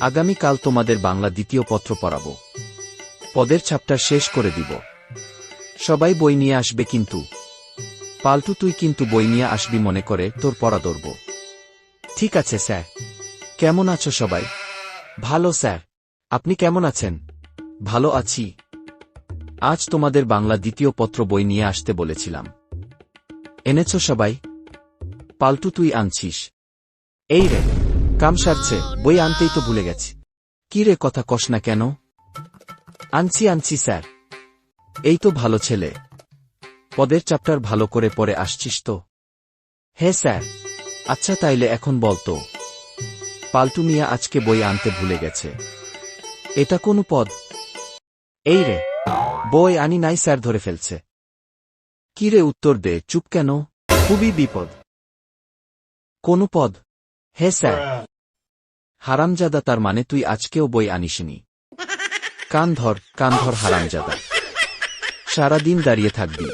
আগামীকাল তোমাদের বাংলা দ্বিতীয় পত্র পড়াবো। পদের চ্যাপ্টার শেষ করে দিব। সবাই বই নিয়ে আসবে কিন্তু। পাল্টু তুই কিন্তু বই নিয়ে আসবি মনে করে তোর পড়া ধরব। ঠিক আছে স্যার। কেমন আছো সবাই? ভালো স্যার। আপনি কেমন আছেন? ভালো আছি। আজ তোমাদের বাংলা দ্বিতীয় পত্র বই নিয়ে আসতে বলেছিলাম। এনেছো সবাই? পাল্টু তুই আনছিস? এই রে, কাম সারছে, বই আনতেই তো ভুলে গেছি। কি রে, কথা কস না কেন? আনছি স্যার। এই তো ভালো ছেলে। পদের চ্যাপ্টার ভালো করে পড়ে আসছিস তো? হ্যাঁ স্যার। আচ্ছা তাইলে এখন বলতো, পাল্টু মিয়া আজকে বই আনতে ভুলে গেছে। এটা কোন পদ? এই রে, বই আনি নাই স্যার, ধরে ফেলছে। কি রে, উত্তর দে, চুপ কেন? খুবই বিপদ। কোন পদ? হ্যাঁ স্যার। হারামজাদা, তার মানে তুই আজকেও বই আনিসনি? কান ধর হারামজাদা। সারাদিন দাঁড়িয়ে থাকবি।